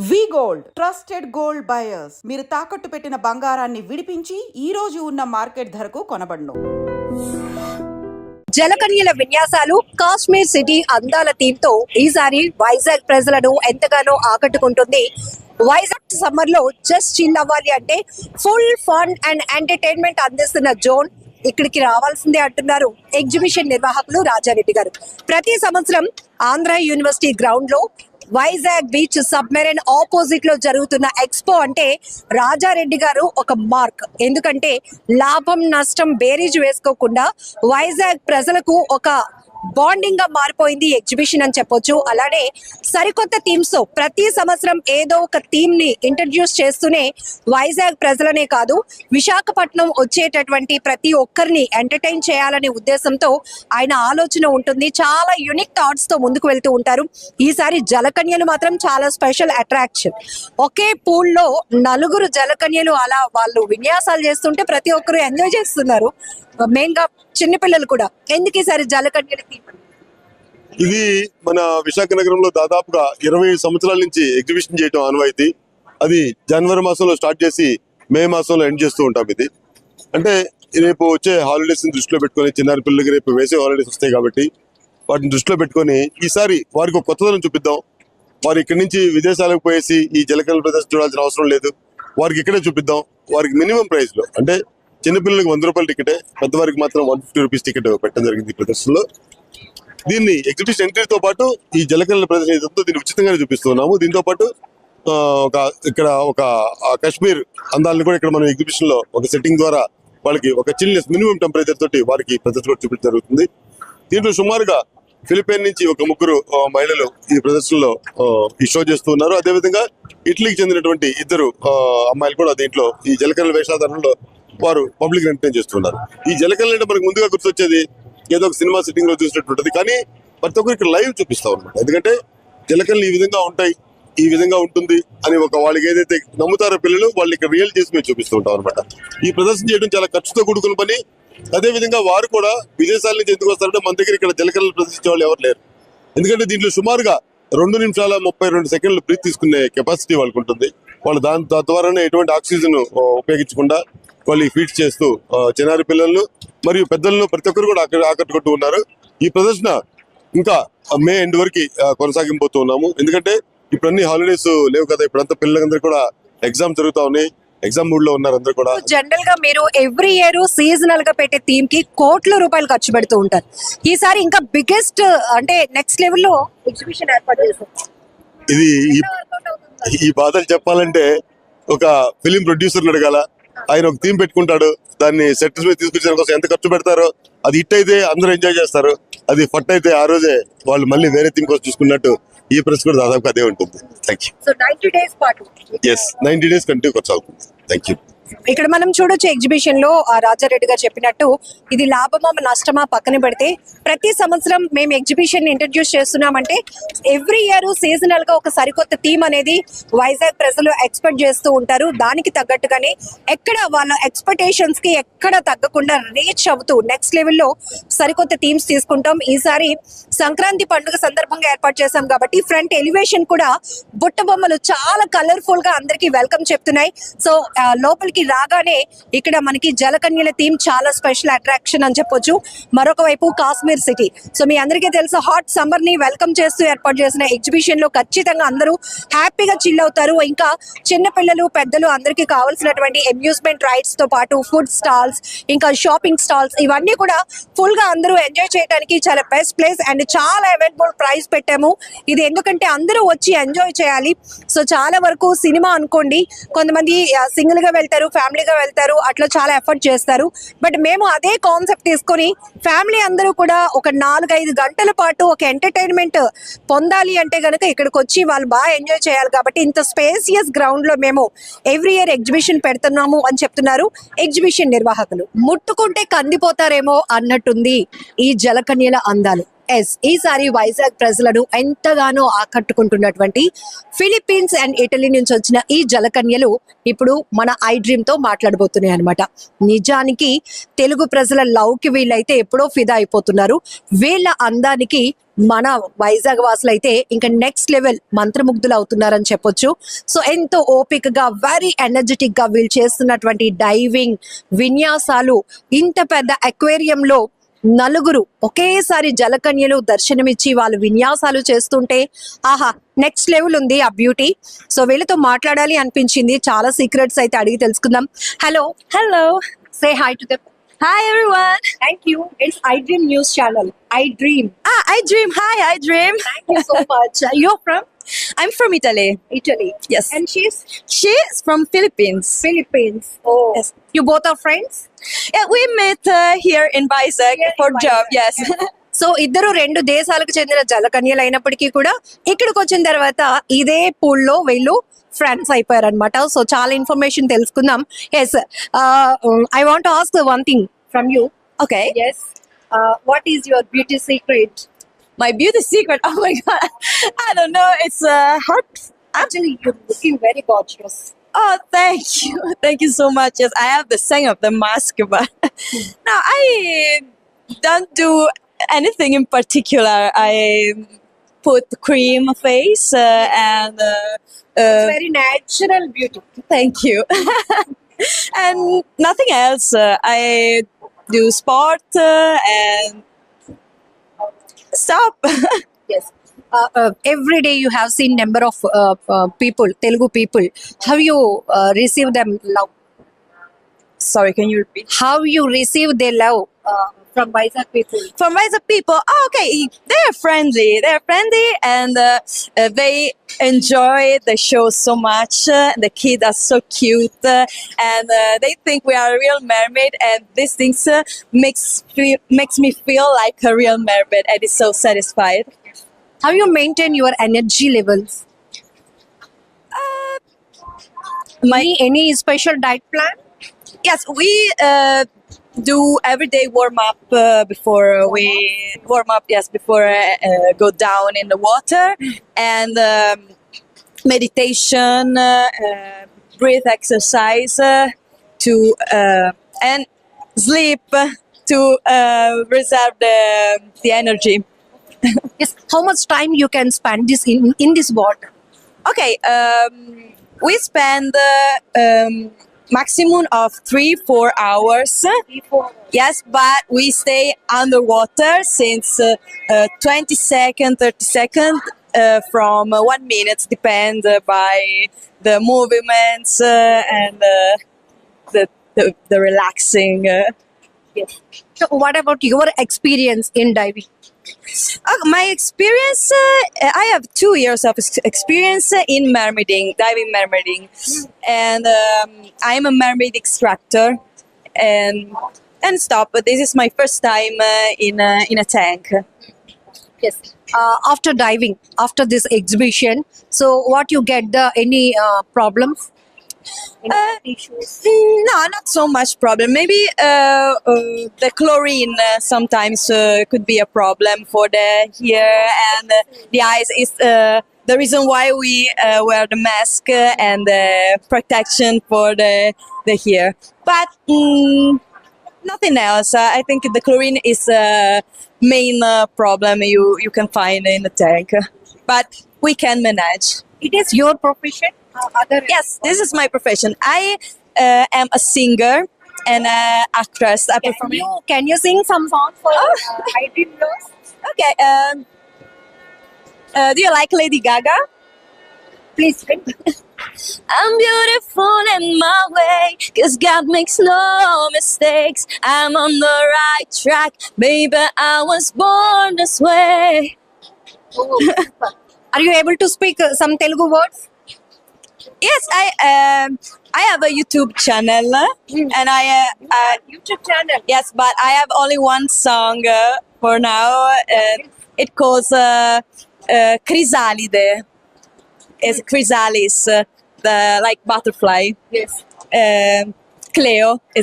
వి gold trusted gold buyers మీరు తాకట్టు పెట్టిన బంగారాన్ని విడిపించి ఈ రోజు ఉన్న మార్కెట్ ధరకు కొనబడును. జలకన్యల విన్యాసాలు కాశ్మీర్ సిటీ అందాల థీమ్ తో ఈసారి వైజాగ్ ప్రజలను ఎంతగానో ఆకట్టుకుంటుంది. వైజాగ్ సమ్మర్ లో జస్ట్ చిల్ అవ్వాలి అంటే ఫుల్ ఫన్ అండ్ ఎంటర్టైన్మెంట్ అందిస్తున్న జోన్ ఇక్కడికి రావాల్సిందే అంటున్నారు ఎగ్జిబిషన్ నిర్వాహకులు రాజారెడ్డి గారు. ప్రతి సంవత్సరం ఆంధ్ర యూనివర్సిటీ గ్రౌండ్ లో వైజాగ్ బీచ్ సబ్మెరైన్ ఆపోజిట్ లో జరుగుతున్న ఎక్స్పో అంటే రాజారెడ్డి గారు ఒక మార్క్. ఎందుకంటే లాభం నష్టం బేరీజ్ వేసుకోకుండా వైజాగ్ ప్రజలకు ఒక బాండింగ్ గా మారిపోయింది ఎగ్జిబిషన్ అని చెప్పొచ్చు. అలానే సరికొత్త థీమ్స్ తో ప్రతి సంవత్సరం ఏదో ఒక థీమ్ ని ఇంట్రడ్యూస్ చేస్తూనే వైజాగ్ ప్రజలనే కాదు విశాఖపట్నం వచ్చేటటువంటి ప్రతి ఒక్కరిని ఎంటర్టైన్ చేయాలనే ఉద్దేశంతో ఆయన ఆలోచన ఉంటుంది. చాలా యూనిక్ థాట్స్ తో ముందుకు వెళ్తూ ఉంటారు. ఈసారి జలకన్యలు మాత్రం చాలా స్పెషల్ అట్రాక్షన్. ఒకే పూల్ లో నలుగురు జలకన్యలు అలా వాళ్ళు విన్యాసాలు చేస్తుంటే ప్రతి ఒక్కరు ఎంజాయ్ చేస్తున్నారు. మెయిన్ గా చిన్నపిల్లలు కూడా. ఎందుకు ఈసారి జలకన్యలు థీమ్? ఇది మన విశాఖ నగరంలో దాదాపుగా 20 సంవత్సరాల నుంచి ఎగ్జిబిషన్ చేయటం ఆనవాయితీ. అది జనవరి మాసంలో స్టార్ట్ చేసి మే మాసంలో ఎండ్ చేస్తూ ఉంటాం. ఇది అంటే రేపు వచ్చే హాలిడేస్ ని దృష్టిలో పెట్టుకొని, చిన్నారి పిల్లలకి రేపు వేసే హాలిడేస్ వస్తాయి కాబట్టి వాటిని దృష్టిలో పెట్టుకొని ఈసారి వారికి ఒక కొత్తదనం చూపిద్దాం. వారు ఇక్కడి నుంచి విదేశాలకు పోయేసి ఈ జలకన్యల ప్రదర్శన చూడాల్సిన అవసరం లేదు. వారికి ఇక్కడే చూపిద్దాం. వారికి మినిమం ప్రైస్ లో అంటే చిన్నపిల్లలకి 100 రూపాయల టికెటే, పెద్దవారికి మాత్రం 150 రూపీస్ టికెట్ పెట్టడం జరిగింది ఈ ప్రదర్శనలో. దీన్ని ఎగ్జిబిషన్ ఎంట్రీతో పాటు ఈ జలకన్యల ప్రదర్శన ఏదో దీన్ని ఉచితంగానే చూపిస్తున్నాము. దీంతో పాటు ఇక్కడ ఒక కాశ్మీర్ అందాలను కూడా ఇక్కడ మనం ఎగ్జిబిషన్ లో ఒక సెట్టింగ్ ద్వారా వాళ్ళకి ఒక చిల్నెస్ మినిమం టెంపరేచర్ తోటి వారికి ప్రదర్శన కూడా చూపించడం జరుగుతుంది. దీంట్లో సుమారుగా ఫిలిపైన్ నుంచి ఒక 3 మహిళలు ఈ ప్రదర్శనలో ఈ షో చేస్తున్నారు. అదేవిధంగా ఇటలీకి చెందినటువంటి 2 అమ్మాయిలు కూడా దీంట్లో ఈ జలకన్యల వేషాధారణలో వారు పబ్లిక్ ఎంటర్టైన్ చేస్తున్నారు. ఈ జలకన్యలు అంటే మనకు ముందుగా గుర్తొచ్చేది ఏదో ఒక సినిమా సిట్టింగ్ లో చూసినట్టుంటది, కానీ ప్రతి ఒక్కరు ఇక్కడ లైవ్ చూపిస్తాం అనమాట. ఎందుకంటే జలకన్యలు ఈ విధంగా ఉంటాయి, ఈ విధంగా ఉంటుంది అని ఒక వాళ్ళకి ఏదైతే నమ్ముతారో పిల్లలు, వాళ్ళు ఇక్కడ రియల్ చేసి మేము చూపిస్తూ ఉంటాం అనమాట. ఈ ప్రదర్శన చేయడం చాలా ఖర్చుతో కూడుకున్న పని. అదే విధంగా వారు కూడా విదేశాల నుంచి ఎందుకు వస్తారంటే మన దగ్గర ఇక్కడ జలకన్యలు ప్రదర్శించే వాళ్ళు ఎవరు లేరు. ఎందుకంటే దీంట్లో సుమారుగా 2 నిమిషాల 32 సెకండ్లు బ్రీత్ తీసుకునే కెపాసిటీ వాళ్ళకు ఉంటుంది. వాళ్ళు దాని ద్వారానే ఎటువంటి ఆక్సిజన్ ఉపయోగించకుండా వాళ్ళు ఫీడ్ చేస్తూ చిన్నారి పిల్లలను మరియు పెద్దలను ప్రతి ఒక్కరు కూడా ఆకట్టుకుంటూ ఉన్నారు. ఈ ప్రదర్శన ఇంకా మే ఎండ్ వరకు కొనసాగింపోతూ ఉన్నాము. ఎందుకంటే ఇప్పుడు అన్ని హాలిడేస్ లేవు కదా, ఇప్పుడంతా పిల్లలందరూ కూడా ఎగ్జామ్ జరుగుతా ఉన్నాయి, ఎగ్జామ్ మూడ్ లో ఉన్నారు అందరూ కూడా. జనరల్ గా మీరు ఎవ్రీ ఇయర్ సీజనల్ గా పెట్టే థీమ్ కి కోట్ల రూపాయలు ఖర్చు పెడుతూ ఉంటారు. ఈసారి ఇంకా బిగ్గెస్ట్ అంటే నెక్స్ట్ లెవెల్ లో ఎగ్జిబిషన్ ఏర్పాటు చేశారు. ఇది ఈ బాధలు చెప్పాలంటే ఒక ఫిలిం ప్రొడ్యూసర్ అడగాల. ఆయన ఒక థీమ్ పెట్టుకుంటాడు, దాన్ని సెట్ మీద తీసుకొచ్చే కోసం ఎంత ఖర్చు పెడతారో, అది హిట్ అయితే అందరూ ఎంజాయ్ చేస్తారు, అది ఫట్ అయితే ఆ రోజే వాళ్ళు మళ్ళీ వేరే థీమ్ కోసం చూసుకున్నట్టు ఈ ప్రెస్ కూడా దాదాపు అదే ఉంటుంది. Thank you. సో 90 days పాటు 90 days కంటిన్యూ కొనసాగుతుంది. Thank you. ఇక్కడ మనం చూడొచ్చు ఎగ్జిబిషన్ లో రాజారెడ్డి గారు చెప్పినట్టు ఇది లాభమా నష్టమా పక్కన పెడితే ప్రతి సంవత్సరం మేము ఎగ్జిబిషన్ ఇంట్రడ్యూస్ చేస్తున్నామంటే ఎవ్రీ ఇయర్ సీజనల్ గా ఒక సరికొత్త థీమ్ అనేది వైజాగ్ ప్రజలు ఎక్స్పెక్ట్ చేస్తూ ఉంటారు. దానికి తగ్గట్టుగానే ఎక్కడ వాళ్ళ ఎక్స్పెక్టేషన్స్ కి ఎక్కడ తగ్గకుండా రీచ్ అవుతూ నెక్స్ట్ లెవెల్లో సరికొత్త థీమ్స్ తీసుకుంటాం. ఈసారి సంక్రాంతి పండుగ సందర్భంగా ఏర్పాటు చేశాం కాబట్టి ఫ్రంట్ ఎలివేషన్ కూడా బుట్ట బొమ్మలు చాలా కలర్ఫుల్ గా అందరికి వెల్కమ్ చెప్తున్నాయి. సో లోపలికి రాగానే ఇక్కడ మనకి జలకన్యల థీమ్ చాలా స్పెషల్ అట్రాక్షన్ అని చెప్పొచ్చు. మరొక వైపు కాశ్మీర్ సిటీ. సో మీ అందరికీ తెలుసు హాట్ సమ్మర్ ని వెల్కమ్ చేస్తూ ఏర్పాటు చేసిన ఎగ్జిబిషన్ లో ఖచ్చితంగా అందరూ హ్యాపీగా చిల్ అవుతారు. ఇంకా చిన్న పిల్లలు పెద్దలు అందరికీ కావాల్సినటువంటి అమ్యూజ్మెంట్ రైడ్స్ తో పాటు ఫుడ్ స్టాల్స్ ఇంకా షాపింగ్ స్టాల్స్ ఇవన్నీ కూడా ఫుల్ గా అందరూ ఎంజాయ్ చేయడానికి చాలా బెస్ట్ ప్లేస్ అండ్ చాలా అవైలబుల్ ప్రైస్ పెట్టాము. ఇది ఎందుకంటే అందరూ వచ్చి ఎంజాయ్ చేయాలి. సో చాలా వరకు సినిమా అనుకోండి, కొంతమంది సింగిల్ గా వెళ్తారు, ఫ్యామిలీగా వెళ్తారు, అట్లా చాలా ఎఫర్ట్ చేస్తారు. బట్ మేము అదే కాన్సెప్ట్ తీసుకొని ఫ్యామిలీ అందరూ కూడా ఒక 4-5 గంటల పాటు ఒక ఎంటర్టైన్మెంట్ పొందాలి అంటే గనక ఇక్కడికి వచ్చి వాళ్ళు బాగా ఎంజాయ్ చేయాలి. కాబట్టి ఇంత స్పేసియస్ గ్రౌండ్ లో మేము ఎవ్రీ ఇయర్ ఎగ్జిబిషన్ పెడుతున్నాము అని చెప్తున్నారు ఎగ్జిబిషన్ నిర్వాహకులు. ముట్టుకుంటే కందిపోతారేమో అన్నట్టుంది ఈ జలకన్యల అందాలు. ఎస్ ఈసారి వైజాగ్ ప్రజలను ఎంతగానో ఆకట్టుకుంటున్నటువంటి ఫిలిప్పీన్స్ అండ్ ఇటలీ నుంచి వచ్చిన ఈ జలకన్యలు ఇప్పుడు మన ఐ డ్రీమ్ తో మాట్లాడబోతున్నాయి అనమాట. నిజానికి తెలుగు ప్రజల లవ్ కి వీళ్ళైతే ఎప్పుడో ఫిదా అయిపోతున్నారు. వీళ్ళ అందానికి మన వైజాగ్ వాసులు అయితే ఇంకా నెక్స్ట్ లెవెల్ మంత్రముగ్ధులు అవుతున్నారని చెప్పొచ్చు. సో ఎంతో ఓపికగా వెరీ ఎనర్జెటిక్ గా వీళ్ళు చేస్తున్నటువంటి డైవింగ్ విన్యాసాలు, ఇంత పెద్ద అక్వేరియంలో నలుగురు ఒకేసారి జలకన్యలు దర్శనమిచ్చి వాళ్ళు విన్యాసాలు చేస్తుంటే ఆహా నెక్స్ట్ లెవెల్ ఉంది ఆ బ్యూటీ. సో వీళ్ళతో మాట్లాడాలి అనిపించింది. చాలా సీక్రెట్స్ అయితే అడిగి తెలుసుకుందాం. Hello Hello. Say hi to them. Hi everyone. Thank you. It's I dream news channel. I dream. I dream. Hi, I dream. Thank you so much. You're from I'm from Italy. Italy. Yes. And she's She's from Philippines. Philippines. Oh Yes. You both are friends. Yeah, we met here in Vizag Here in for job. Vizag. Yes. So ఇద్దరు రెండు దేశాలకు చెందిన జలకన్యలు అయినప్పటికీ కూడా ఇక్కడికి వచ్చిన తర్వాత ఇదే పూల్ లో వీళ్ళు ఫ్రెండ్స్ అయిపోయారు అనమాట. సో చాలా ఇన్ఫర్మేషన్ తెలుసుకుందాం. Yes I want ask one thing from you. Okay. Yes what is your beauty secret? My beauty secret. Oh my god. I don't know. It's hard. Actually you looking very gorgeous. Oh, thank you. Thank you so much. Yes, I have the saying of the mask, but no, I don't do anything in particular. I put cream face and very natural beauty. thank you. And nothing else. I do sport and stop. Yes. Every day you have seen number of people, Telugu people. Have you received them love? Sorry, can you repeat? How you receive their love from Vizag people? From Vizag people, oh, okay, they're friendly. They're friendly and they enjoy the show so much. The kids are so cute and they think we are a real mermaid, and these things makes me feel like a real mermaid, and it's so satisfied. How you maintain your energy levels? Any special diet plan? Yes, we do everyday warm up before we warm up. Yes, before go down in the water, and meditation, breath exercise to and sleep to reserve the energy. Yes. How much time you can spend this in this water? Okay, we spend maximum of 3-4 hours. Yes, but we stay underwater since 20 seconds, 30 seconds, from 1 minute, depend by the movements and the relaxing. Yes. So what about your experience in diving? My experience, I have 2 years of experience in mermaiding, diving mermaiding, and I'm a mermaid instructor, and stop. But this is my first time in a tank. Yes. After diving, after this exhibition, so what you get any problems? Any issues? No, not so much problem. Maybe the chlorine sometimes could be a problem for the here, and the eyes is the reason why we wear the mask and the protection for the hair. But nothing else. I think the chlorine is main problem you can find in the tank, but we can manage. It is your profession? Yes, this is my profession. I am a singer and actress. I perform. Can you sing some songs for I Dream Girls? Okay. Do you like Lady Gaga? Please sing. I'm beautiful in my way, 'cause God makes no mistakes. I'm on the right track, baby. I was born this way. Are you able to speak some Telugu words? Yes, I have a YouTube channel, and I YouTube channel. yes, but I have only one song for now. It calls Chrysalide. It's chrysalis, the like butterfly. Yes. Cleo is